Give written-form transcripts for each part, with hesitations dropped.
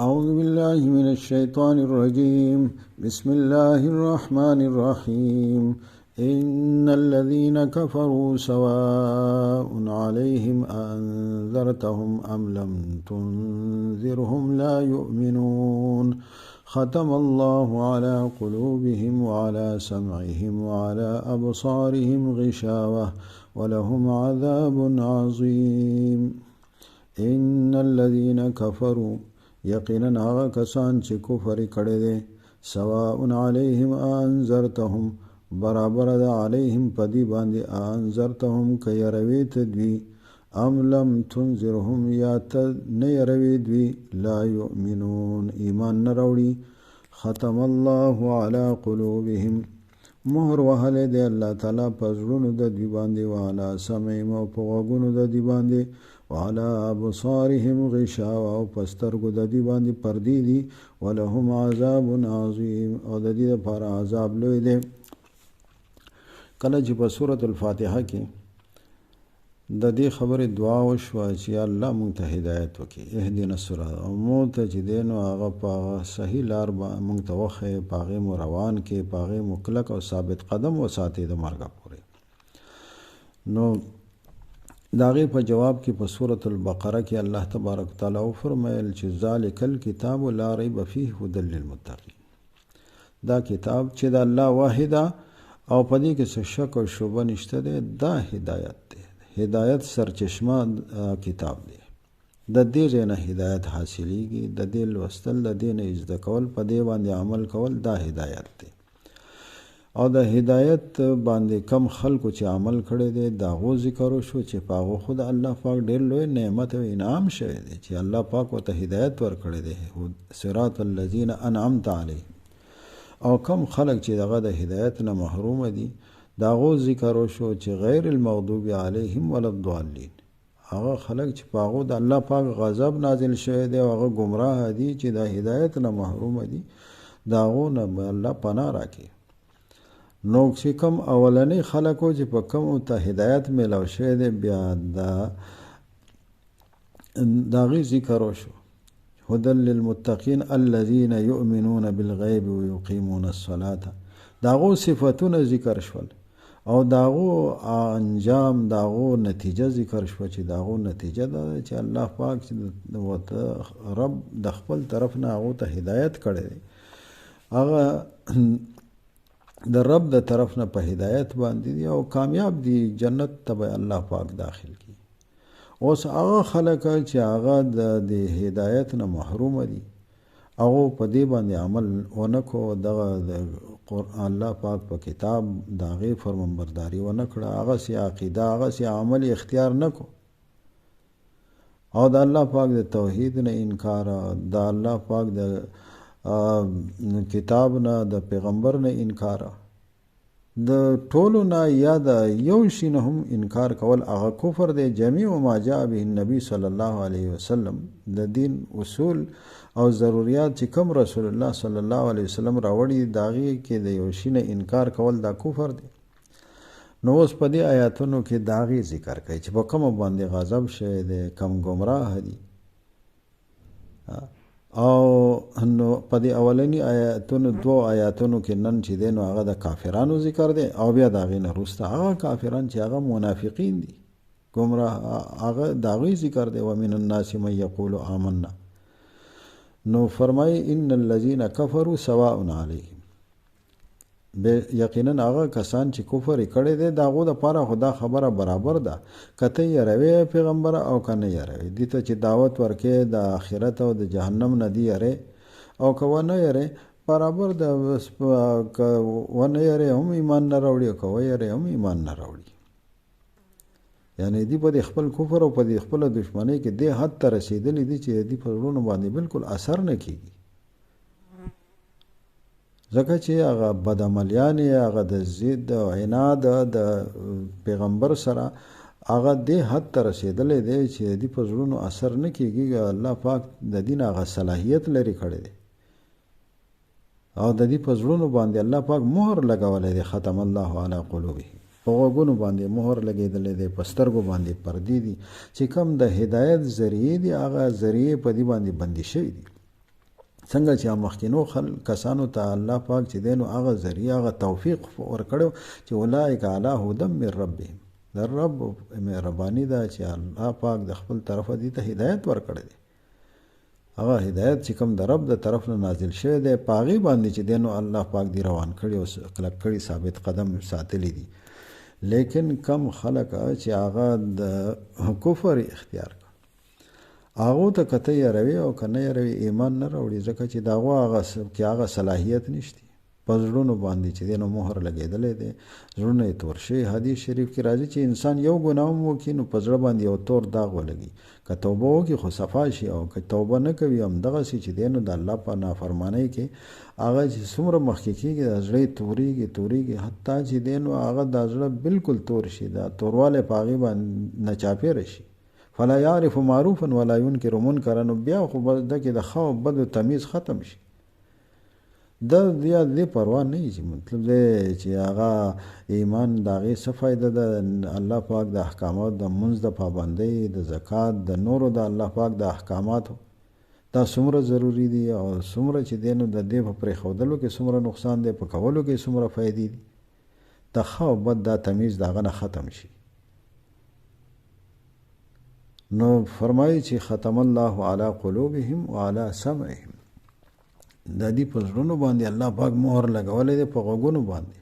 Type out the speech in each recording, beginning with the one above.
أعوذ بالله من الشيطان الرجيم. بسم الله الرحمن الرحيم. إن الذين كفروا سواء عليهم أنذرتهم أم لم تنذرهم لا يؤمنون. ختم الله على قلوبهم وعلى سمعهم وعلى أبصارهم غشاوة ولهم عذاب عظيم. إن الذين كفروا یقینا هغه کسان چې کفر کړي دي سواء علیهم انذرتهم برابر ده علیهم پدی باندې انذرتهم که يروي تدوی ام لم تنذرهم یا ته نه يروي دوی لا یؤمنون ایمان نه راوړي. ختم الله علی قلوبهم مهر وهلی دی الله تعالی په زړونو د دوی باندې وعلى سمعهم او په غوږونو د دوی باندې وعلى ابصارهم غشاوة او پسترګو د دې باندې پردې دي ولهم عذاب عظیم او د دې لپاره عذاب لوی دی. کله چې په سورۃ الفاتحه کې د دې خبرې دعا وشوه چې الله مونږ ته هدایت وکړي اهدنا الصراط او مونږ ته چې دی نو هغه په صحیح لار مونږ ته وښیي په هغې مو روان کې په هغې مو کلک او ثابت قدم وساتئ د مرګه پورې. نو داغه په جواب کې په سورۃ البقره کې الله تبارک تعالی او فرمایل چې ذالک الکتاب لا ریب فیه هدى للمتقین. دا کتاب چې د الله واحده او په دې کې څه شک او شوبه نشته دی دا هدایت دی. هدایت سرچشمه کتاب دی. د دې نه هدایت حاصلېږي د دې لوستل د دې نه زده کول په دې باندې عمل کول دا هدایت دی. او د هدایت باندې کم خلکو چې عمل کړی دی دا غو ذکر شو چې پاغو خود الله پاک ډېر لوی نعمت او انعام شوی دی چې الله پاک ورته هدایت ورکړی دی صراط الذین انعمت علیهم. او کم خلک چې دغه د هدایت نه محروم دي دا غو ذکر شو چې غیر المغضوب علیهم ولا الضالین. هغه خلک چې پاغو د الله پاک غضب نازل شوی دی او هغه گمراه دي چې د هدایت نه محروم دي دا غو نه الله پناه راکړي. نو چې کوم اولنی خلکو چې په کوم ته هدایت میلاو شوی دی بیا د هغې ذکر وشو هدى للمتقین الذین یؤمنون بالغیب ویقیمون الصلاة. د هغو صفتونه ذکر شول او د هغو انجام د هغو نتیجه ذکر شوه چې د هغو نتیجه دا ده چې الله پاک چې رب د خپل طرف نه هغو ته هدایت کړی دی هغه د رب د طرف نه په هدایت باندې دي او کامیاب دي جنت ته به الله پاک داخل کی. اوس هغه خلک چې هغه د هدایت نه محروم دي هغه په دې باندې عمل ونکو دغه الله پاک په کتاب داغه فرمانبرداري ونکړه هغه سي عقیده هغه سي عمل اختیار نکو او د الله پاک د توحید نه انکار د الله پاک د کتاب نه د پیغمبر نه انکار د ټولو نه یا د یو شي نه هم انکار کول هغه کفر دی. جمیع ما جاء به النبي صلی الله علیه وسلم د دین اصول او ضرورت چې کوم رسول الله صلی الله علیه وسلم راوړي داغي کې د یو شي نه انکار کول دا کفر دی. نو اوس په دې آیاتونو کې داغي ذکر کوي چې په کوم باندې غضب شوی دی کم گمراه دي او نو په دې اولنی آیاتونو دو آیاتونو کې نن چې دی نو هغه د کافرانو ذکر دی او بیا د هغې نه وروسته هغه کافران چې هغه منافقین دي ګمراه هغه د هغوی ذکر دی ومن الناس من یقول آمنا. نو فرمایي ان الذین کفروا سواء علیهم یقینا هغه کسان چې کفر کړی دی د هغو دپاره خو دا خبره برابر ده که ته یروې پیغمبره او که نه یروې دې ته چې دعوت ورکې د آخرت او د جهنم نه دي یرې او که ونه یرې برابر ده که ونه یرې هم ایمان نه راوړي او که ویرې هم ایمان نه راوړي. یعنی دی په دې خپل کفر او په دې خپله دشمنۍ کې دې حد ته رسېدلي دي چې دې په زړونو باندې بالکل اثر نه کېږي ځکه چې هغه بدعملیانې هغه د ضد او عناد د پیغمبر سره هغه دې حد ته رسېدلی دی چې دې په زړونو اثر نه کېږي. الله پاک د دین هغه صلاحیت لري کړی دی او د دې په زړونو باندې الله پاک مهر لګولی دی. ختم الله علی قلوبهم په غوږونو باندې مهر لګېدلی دی په سترګو باندې پردې دي چې کوم د هدایت ذریعې دي هغه ذریعې په دې باندې بندي شوي دي څنګه چې مخکینو کسانو ته الله پاک چې دی نو هغه ذریعه هغه توفیق ورکړو چې اولئک علی هدی من ربهم د رب مهرباني ده چې الله پاک د خپل طرفه دي ته هدایت ورکړی دی هغه هدایت چې کوم د رب د طرف نه نازل شوی دی په هغې باندې چې دی نو الله پاک دی روان کړي او کلک کړي ثابت قدم ساتلی دي لیکن کم خلک چې هغه د کفر اختیار کړ هغو ته که ته یاروي او که نه یاروي ایمان نه راوړي ځکه چې د هغو کې هغه صلاحیت نشتی په زړونو باندې چې دی نو مهر لګېدلی دی زړونه یې تور شوي حدیث شریف کې راځي چې انسان یو ګناه هم وکړي نو په زړه باندې یو تور داغ ولګي که توبه وکړي خو صفا شي او که توبه نه کوي همدغسې چې دی نو د الله په نافرمانۍ کې هغه چې څومره مخکې کېږي د زړه یې تورېږي حتی چې دی نو هغه د زړه بالکل تور شي دا توروالی په هغې باندې ناچاپېره شي فلا یعرف معروفا ولا ینکر منکرا نو بیا خو به ده کې د ښه او بدو تمیز ختم شي د دې پروا نه چې مطلب دی چې هغه ایمان د هغې څه فایده ده الله پاک د احکامات د منځ د پابندۍ د زکات د نورو د الله پاک د احکاماتو دا څومره ضروری دي او څومره چې دی نو د دې په پرېښودلو کې څومره نقصان دی په کولو کې څومره فایدې دي د ښه او بد دا تمیز د هغه نه ختم شي نو فرمایي چې ختم الله علی قلوبهم وعلى سمعهم د دې په زړونو باندې الله پاک مهر لګولی دی په غوږونو باندې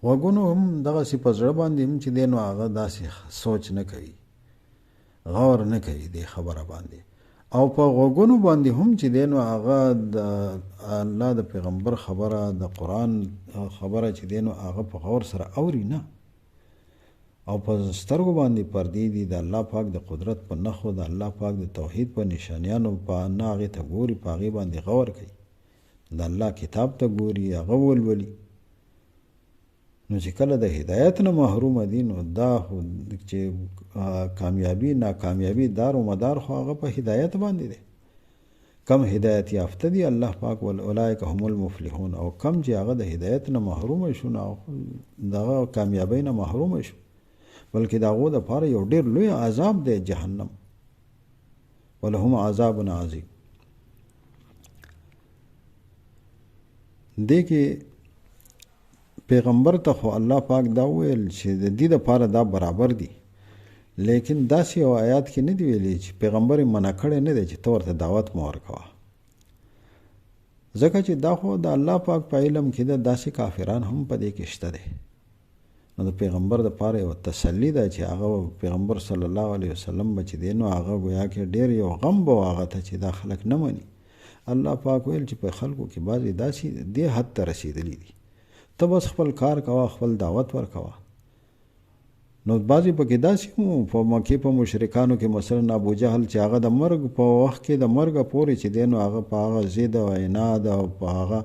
غوږونو هم دغسې په زړه باندې هم چې دی نو هغه داسې سوچ نه کوي غور نه کوي دې خبره باندې او په غوږونو باندې هم چې دی نو هغه د الله د پیغمبر خبره د قرآن خبره چې دی نو هغه په غور سره اوري نه او په سترګو باندې پردې دي د الله پاک د قدرت په نښو د الله پاک د توحید په نشانیانو په نه هغې ته ګوري په هغې باندې غور کوي د الله کتاب ته ګوري هغه ولولي نو چې کله د هدایت نه محرومه دي نو دا خو چې کامیابي ناکامیابي دار و مدار خو هغه په هدایت باندې دی کم هدایت یافته دي الله پاک اولئک هم المفلحون او کم چې هغه د هدایت نه محرومه شو نو دغه کامیابۍ نه محرومه شو بلکې د هغو دپاره یو ډېر لوی عذاب دی جهنم ولهم عذاب عظیم دې کې پیغمبر ته خو الله پاک دا ویل چې د دې دپاره دا برابر دي لیکن داسې یو آیات کې نه دی ویلي چې پیغمبر یې منع کړی نه دی چې ته ورته دعوت مه ورکوه ځکه چې دا خو د الله پاک په علم کې ده داسې کافران هم په دې کې شته دی نو د پیغمبر دپاره یو تسلي ده چې هغه پیغمبر صلی الله علیه وسلم به چې دی نو هغه ګویا کې ډېر یو غم به و هغه ته چې دا خلک نه مني الله پاک ویل چې په خلکو کې بعضې داسې دې حد ته رسېدلي دي ته بس خپل کار کوه خپل دعوت ورکوه نو بعضې پکې داسې هم په مکې په مشرکانو کې مثلا ابوجهل چې هغه د مرګ په وخت کې د مرګه پورې چې دی نو هغه په هغه ضد او عناد او په هغه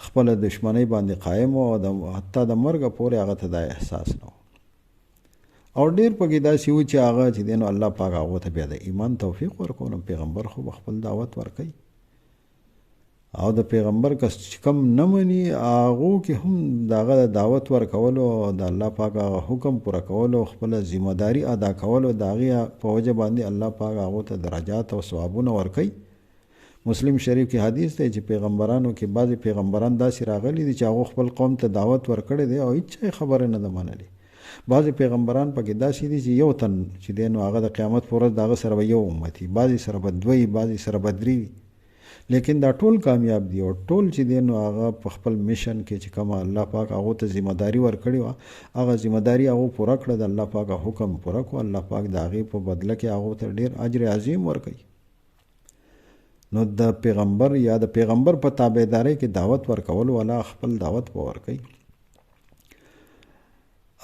خپله دشمنۍ باندې قایم و او حتی د مرګه پورې هغه ته دا احساس نه و او ډېر پکې داسې و چې هغه چې دی نو الله پاک هغو ته بیا د ایمان توفیق ورکړو نو پیغمبر خو به خپل دعوت ورکوي او د پیغمبر کس چې کم نه مني هغو کې هم د هغه د دعوت ورکولو او د الله پاک هغه حکم پوره کولو خپله ذمهداري ادا کولو د هغې په وجه باندې الله پاک هغو ته درجات او ثوابونه ورکوي مسلم شریف کې حدیث دی چې پیغمبرانو کې بعضې پیغمبران داسې راغلي دي چې هغو خپل قوم ته دعوت ورکړی دی او هېڅ چا خبره نه ده منلې بعضې پیغمبران پکې داسې دي چې یو تن چې دی نو هغه د قیامت په ورځ د هغه سره به یو امت وي بعضې سره به دوه وي بعضې سره به درې وي لیکن دا ټول کامیاب دي او ټول چې دی نو هغه په خپل میشن کې چې کومه الله پاک هغو ته ذمهداري ورکړې وه هغه ذمهداري هغو پوره کړه د الله پاک حکم پوره کړو الله پاک د هغې په بدله کې هغو ته ډېر اجر عظیم ورکوي نو د پیغمبر یا د پیغمبر په تابعدارۍ کې دعوت ورکول والا خپل دعوت به ورکوي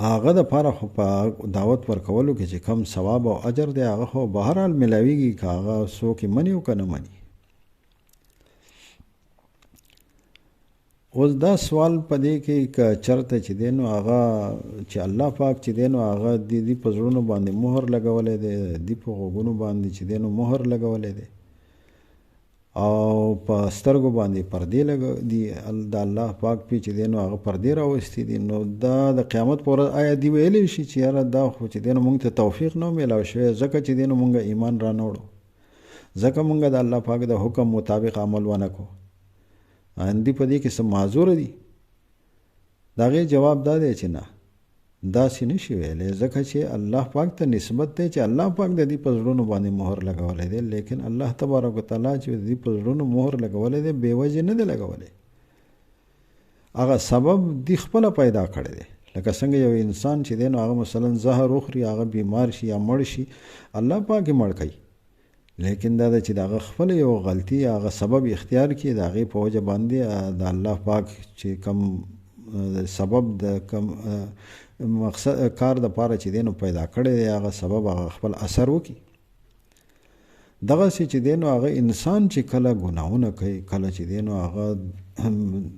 هغه دپاره خو په دعوت ورکولو کې چې کم ثواب او اجر دی هغه خو بهرحال میلاویږي که هغه څوک یې مني او که نه مني اوس دا سوال په دې کې که چرته چې دی نو هغه چې الله پاک چې دی نو هغه د دې په زړونو باندې مهر لګولی دی د دې په غوږونو باندې چې دی نو مهر لګولی دی او په سترګو باندې پردې دي د الله پاک پې چې دی نو هغه پردې راوستي دي نو دا د قیامت په ورځ آیا دی ویلی شي چې یاره دا خو چې دی نو مونږ ته توفیق نه میلاو شوی ځکه چې دی نو مونږ ایمان را نه وړو ځکه مونږ د الله پاک د حکم مطابق عمل ونه کړو اندی په دې کې څه معذور دي؟ د هغې جواب دا دی چې نه، داسې نشي ویلی، ځکه چې الله پاک ته نسبت دی چې الله پاک د دې په زړونو باندې مهر لګولی دی، لیکن الله تبارک وتعالی چې د دې په زړونو مهر لګولی دی بې وجې نه دی لګولی. هغه سبب دی خپله پیدا کړی دی. لکه څنګه یو انسان چې دی نو هغه مثلا زهر وخوري، هغه بیمار شي یا مړ شي، الله پاک یې مړ کوي، لیکن دا ده چې د هغه خپله یو غلطي هغه سبب اختیار کړي، د هغې په وجه باندې د الله پاک چې کم سبب د کم مقصد کار د پاره چې دی نو پیدا کړی دی، هغه سبب هغه خپل اثر وکړي. دغسې چې دی نو هغه انسان چې کله ګناهونه کوي، کله چې دی نو هغه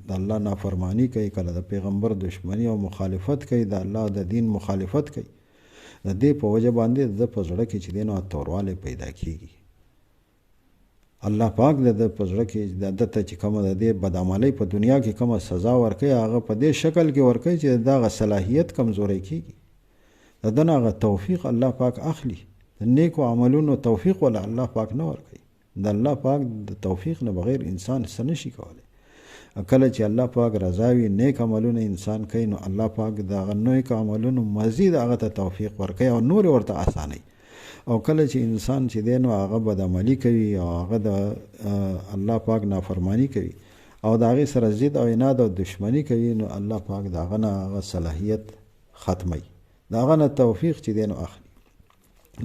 د الله نافرمانی کوي، کله د پیغمبر دشمنی او مخالفت کوي، د الله د دین مخالفت کوي، د دې په وجه باندې د په زړه کې چې دی نو توروالی پیدا کیږي. الله پاک د په زړه کې د دته چې کومه د دې بدعملۍ په دنیا کې کومه سزا ورکوي، هغه په دې شکل کې ورکوي چې دغه صلاحیت کمزوری کیږي. د دنه هغه توفیق الله پاک اخلي، د نیکو عملونو توفیق ولا الله پاک نه ورکوي. د الله پاک د توفیق نه بغیر انسان څه نشي کولی. کله چې الله پاک رضا وي، نیک عملونه انسان کوي، نو الله پاک دغه نیک عملونو مزید هغه ته توفیق ورکوي او نور ورته اسانوي. او کله چې انسان چې دی نو هغه بدعملي کوي او هغه د الله پاک نافرمانی کوي او د هغې سره ضد او عناد او دشمني کوي، نو الله پاک د هغه نه هغه صلاحیت ختموي، د هغه نه توفیق چې دی نو اخلي.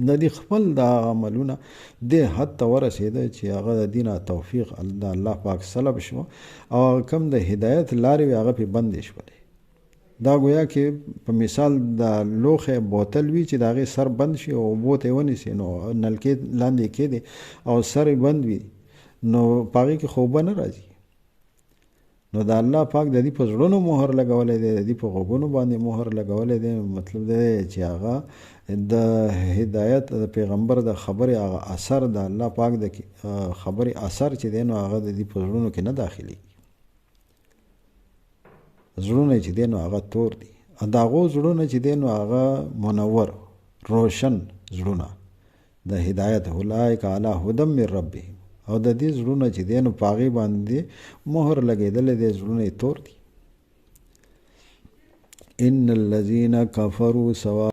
د دې خپل د عملونه دې حد ته ورسېده چې هغه د دې نه توفیق د الله پاک سلب شو او کم د هدایت لارې وې هغه پې بندې شولې. دا گویا کې په مثال د لوښی بوتل وي چې د هغې سر بند شي او اوبو ته یې ونیسي، نو نلکې لاندې کېدې او سر یې بند وي، نو په هغې کې خو اوبه نه راځي. نو د الله پاک د دې په زړونو مهر لګولی دی، د دې په غوږونو باندې مهر لګولی دی. مطلب دی چې هغه د هدایت د پیغمبر د خبرې هغه اثر، د الله پاک د خبرې اثر چې دی نو هغه د دې په زړونو کې نه داخلېږي. زړونه چې دی نو هغه تور دي، د هغو زړونه چې دی نو هغه منور روشن زړونه د هدایت، اولئک علی هدی من ربهم، او د دې زړونه چې دی نو په هغې باندې مهر لګېدلی دی، زړونه یې تور دي. ان الذین کفروا سواء